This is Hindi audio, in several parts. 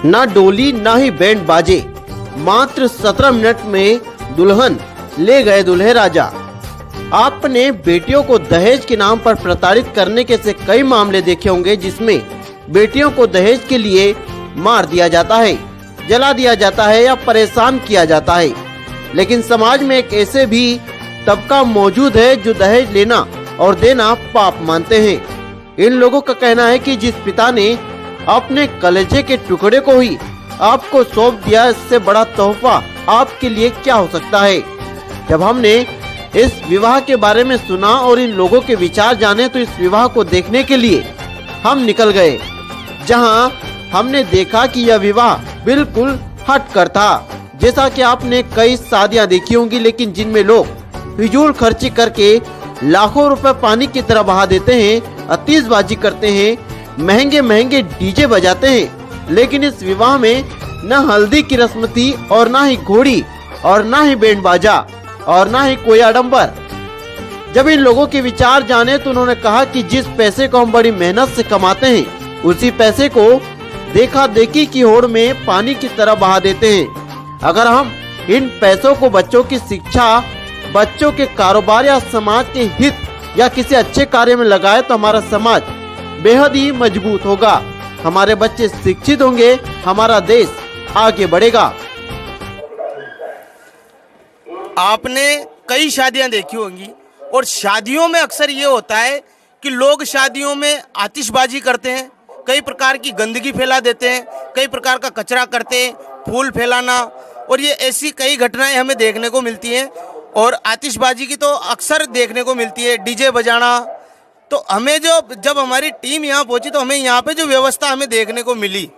ना डोली ना ही बैंड बाजे, मात्र 17 मिनट में दुल्हन ले गए दूल्हे राजा। आपने बेटियों को दहेज के नाम पर प्रताड़ित करने के से कई मामले देखे होंगे, जिसमें बेटियों को दहेज के लिए मार दिया जाता है, जला दिया जाता है या परेशान किया जाता है। लेकिन समाज में एक ऐसे भी तबका मौजूद है जो दहेज लेना और देना पाप मानते हैं। इन लोगों का कहना है कि जिस पिता ने अपने कलेजे के टुकड़े को ही आपको सौंप दिया, इससे बड़ा तोहफा आपके लिए क्या हो सकता है। जब हमने इस विवाह के बारे में सुना और इन लोगों के विचार जाने, तो इस विवाह को देखने के लिए हम निकल गए, जहां हमने देखा कि यह विवाह बिल्कुल हटकर था। जैसा कि आपने कई शादियां देखी होंगी, लेकिन जिनमें लोग फिजूल खर्ची करके लाखों रुपए पानी की तरह बहा देते हैं, आतिशबाजी करते हैं, महंगे महंगे डीजे बजाते हैं। लेकिन इस विवाह में न हल्दी की रस्म थी और न ही घोड़ी और न ही बैंड बाजा और न ही कोई आडंबर। जब इन लोगों के विचार जाने तो उन्होंने कहा कि जिस पैसे को हम बड़ी मेहनत से कमाते हैं, उसी पैसे को देखा देखी की होड़ में पानी की तरह बहा देते हैं। अगर हम इन पैसों को बच्चों की शिक्षा, बच्चों के कारोबार या समाज के हित या किसी अच्छे कार्य में लगाए, तो हमारा समाज बेहद ही मजबूत होगा, हमारे बच्चे शिक्षित होंगे, हमारा देश आगे बढ़ेगा। आपने कई शादियां देखी होंगी और शादियों में अक्सर ये होता है कि लोग शादियों में आतिशबाजी करते हैं, कई प्रकार की गंदगी फैला देते हैं, कई प्रकार का कचरा करते हैं, फूल फैलाना, और ये ऐसी कई घटनाएं हमें देखने को मिलती हैं। और आतिशबाजी की तो अक्सर देखने को मिलती है, डीजे बजाना। तो हमें जब हमारी टीम यहाँ पहुंची, तो हमें यहाँ पे जो व्यवस्था हमें देखने को मिली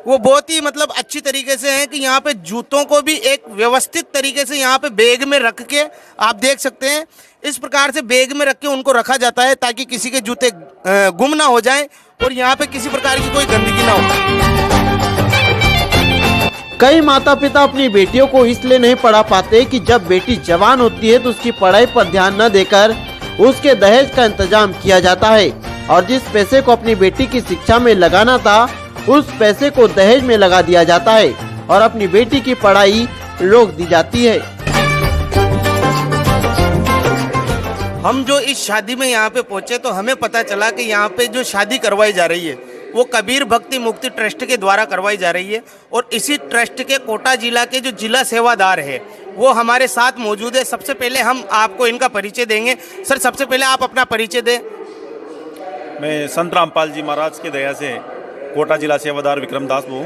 वो बहुत ही अच्छी तरीके से है कि यहाँ पे जूतों को भी एक व्यवस्थित तरीके से यहाँ पे बैग में रख के, आप देख सकते हैं इस प्रकार से बैग में रख के उनको रखा जाता है, ताकि किसी के जूते गुम ना हो जाएं और यहाँ पे किसी प्रकार की कोई गंदगी ना हो। कई माता पिता अपनी बेटियों को इसलिए नहीं पढ़ा पाते कि जब बेटी जवान होती है तो उसकी पढ़ाई पर ध्यान न देकर उसके दहेज का इंतजाम किया जाता है, और जिस पैसे को अपनी बेटी की शिक्षा में लगाना था, उस पैसे को दहेज में लगा दिया जाता है और अपनी बेटी की पढ़ाई रोक दी जाती है। हम जो इस शादी में यहाँ पे पहुँचे, तो हमें पता चला कि यहाँ पे जो शादी करवाई जा रही है वो कबीर भक्ति मुक्ति ट्रस्ट के द्वारा करवाई जा रही है। और इसी ट्रस्ट के कोटा जिला के जो जिला सेवादार है वो हमारे साथ मौजूद है। सबसे पहले हम आपको इनका परिचय देंगे। सर, सबसे पहले आप अपना परिचय दें। मैं संत रामपाल जी महाराज की दया से कोटा जिला सेवादार विक्रम दास हूँ,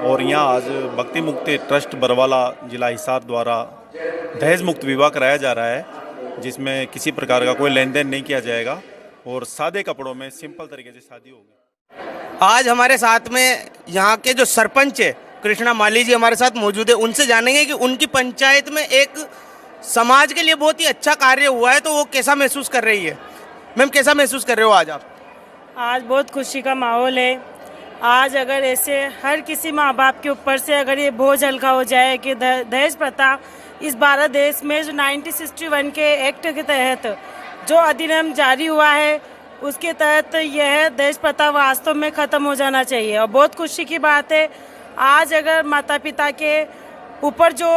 और यहाँ आज भक्ति मुक्ति ट्रस्ट बरवाला जिला हिसार द्वारा दहेज मुक्त विवाह कराया जा रहा है, जिसमें किसी प्रकार का कोई लेन देन नहीं किया जाएगा और सादे कपड़ों में सिंपल तरीके से शादी होगी। आज हमारे साथ में यहाँ के जो सरपंच है कृष्णा माली जी हमारे साथ मौजूद है। उनसे जानेंगे कि उनकी पंचायत में एक समाज के लिए बहुत ही अच्छा कार्य हुआ है, तो वो कैसा महसूस कर रही है। मैम, कैसा महसूस कर रहे हो आज आप? आज बहुत खुशी का माहौल है। आज अगर ऐसे हर किसी माँ बाप के ऊपर से अगर ये बोझ हल्का हो जाए कि दहेज प्रथा इस भारत देश में जो 1961 के एक्ट के तहत जो अधिनियम जारी हुआ है, उसके तहत यह दहेज प्रथा वास्तव में ख़त्म हो जाना चाहिए। और बहुत खुशी की बात है, आज अगर माता पिता के ऊपर जो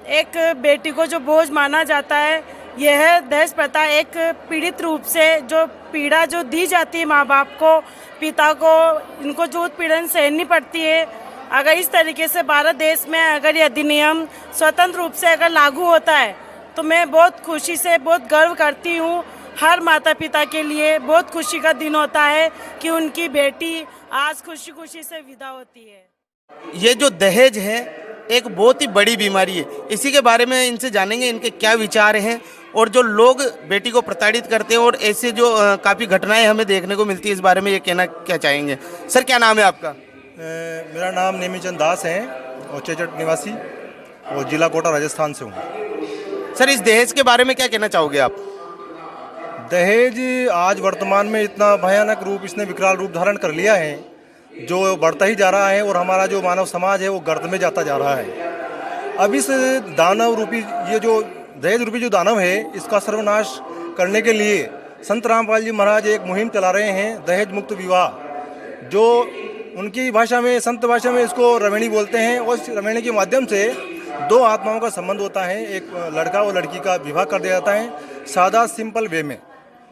एक बेटी को जो बोझ माना जाता है, यह दहेज प्रथा एक पीड़ित रूप से जो पीड़ा जो दी जाती है माँ बाप को, पिता को, इनको जो उत्पीड़न सहनी पड़ती है, अगर इस तरीके से भारत देश में अगर ये अधिनियम स्वतंत्र रूप से अगर लागू होता है, तो मैं बहुत खुशी से बहुत गर्व करती हूँ। हर माता पिता के लिए बहुत खुशी का दिन होता है कि उनकी बेटी आज खुशी खुशी से विदा होती है। ये जो दहेज है एक बहुत ही बड़ी बीमारी है, इसी के बारे में इनसे जानेंगे इनके क्या विचार हैं, और जो लोग बेटी को प्रताड़ित करते हैं और ऐसे जो काफ़ी घटनाएं हमें देखने को मिलती है, इस बारे में ये कहना क्या चाहेंगे। सर, क्या नाम है आपका? मेरा नाम नेमीचंद दास है और चेचट निवासी और जिला कोटा राजस्थान से हूँ। सर, इस दहेज के बारे में क्या कहना चाहोगे आप? दहेज आज वर्तमान में इतना भयानक रूप, इसने विकराल रूप धारण कर लिया है, जो बढ़ता ही जा रहा है और हमारा जो मानव समाज है वो गर्त में जाता जा रहा है। अब इस दानव रूपी, ये जो दहेज रूपी जो दानव है, इसका सर्वनाश करने के लिए संत रामपाल जी महाराज एक मुहिम चला रहे हैं, दहेज मुक्त विवाह, जो उनकी भाषा में, संत भाषा में इसको रवेणी बोलते हैं। और इस रवेणी के माध्यम से दो आत्माओं का संबंध होता है। एक लड़का और लड़की का विवाह कर दिया जाता है सादा सिंपल वे में।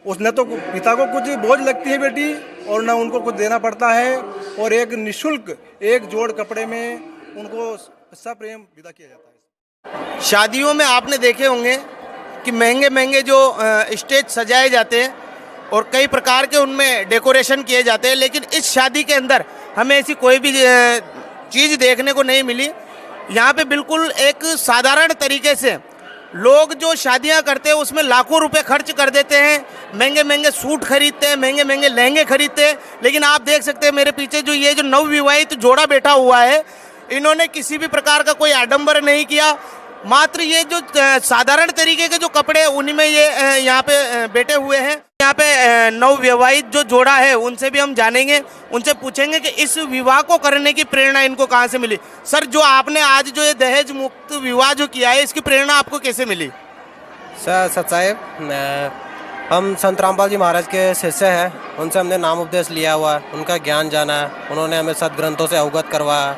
उसने तो पिता को कुछ बोझ लगती है बेटी और न उनको कुछ देना पड़ता है, और एक निःशुल्क एक जोड़ कपड़े में उनको सप्रेम विदा किया जाता है। शादियों में आपने देखे होंगे कि महंगे महंगे जो स्टेज सजाए जाते हैं और कई प्रकार के उनमें डेकोरेशन किए जाते हैं, लेकिन इस शादी के अंदर हमें ऐसी कोई भी चीज़ देखने को नहीं मिली। यहाँ पे बिल्कुल एक साधारण तरीके से लोग जो शादियाँ करते हैं उसमें लाखों रुपए खर्च कर देते हैं, महंगे महंगे सूट खरीदते हैं, महंगे महंगे लहंगे खरीदते हैं। लेकिन आप देख सकते हैं मेरे पीछे जो ये जो नवविवाहित जोड़ा बैठा हुआ है, इन्होंने किसी भी प्रकार का कोई आडंबर नहीं किया। मात्र ये जो साधारण तरीके के जो कपड़े उन्हीं में ये यहाँ पे बैठे हुए हैं। यहाँ पे नवविवाहित जो जोड़ा है उनसे भी हम जानेंगे, उनसे पूछेंगे कि इस विवाह को करने की प्रेरणा इनको कहाँ से मिली। सर, जो आपने आज जो ये दहेज मुक्त विवाह जो किया है, इसकी प्रेरणा आपको कैसे मिली? सर सत साहेब, हम संत रामपाल जी महाराज के शिष्य हैं। उनसे हमने नाम उपदेश लिया हुआ है, उनका ज्ञान जाना है, उन्होंने हमें सदग्रंथों से अवगत करवाया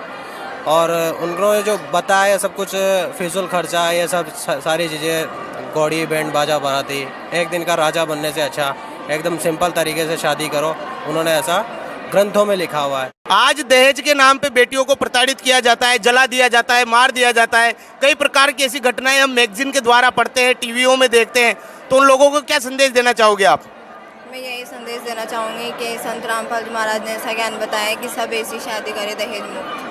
और उन्होंने जो बताया सब कुछ फिजूल खर्चा ये सब सारी चीज़ें घोड़ी बैंड बाजा बनाती, एक दिन का राजा बनने से अच्छा एकदम सिंपल तरीके से शादी करो, उन्होंने ऐसा ग्रंथों में लिखा हुआ है। आज दहेज के नाम पे बेटियों को प्रताड़ित किया जाता है, जला दिया जाता है, मार दिया जाता है। कई प्रकार की ऐसी घटनाएं हम मैगजीन के द्वारा पढ़ते हैं, टीवियों में देखते हैं। तो उन लोगों को क्या संदेश देना चाहोगे आप? मैं यही संदेश देना चाहूँगी कि संत रामपाल जी महाराज ने ऐसा ज्ञान बताया कि सब ऐसी शादी करे दहेज मुक्त।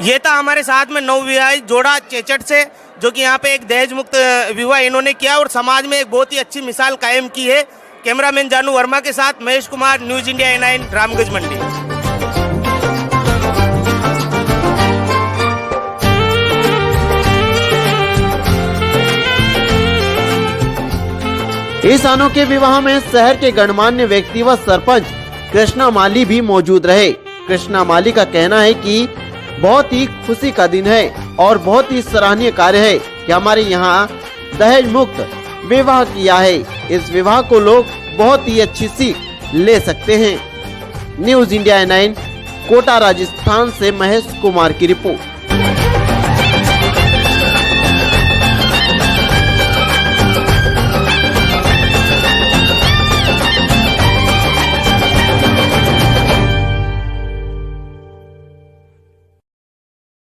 ये था हमारे साथ में नवविवाहित जोड़ा चेचट से, जो कि यहाँ पे एक दहेज मुक्त विवाह इन्होंने किया और समाज में एक बहुत ही अच्छी मिसाल कायम की है। कैमरामैन जानू वर्मा के साथ Mahesh Kumar, news India A9, Ramganj Mandi. इस अनोखे विवाह में शहर के गणमान्य व्यक्ति व सरपंच कृष्णा माली भी मौजूद रहे। कृष्णा माली का कहना है कि बहुत ही खुशी का दिन है और बहुत ही सराहनीय कार्य है कि हमारे यहाँ दहेज मुक्त विवाह किया है। इस विवाह को लोग बहुत ही अच्छी सीख ले सकते हैं। News India A9 Kota Rajasthan से महेश कुमार की रिपोर्ट।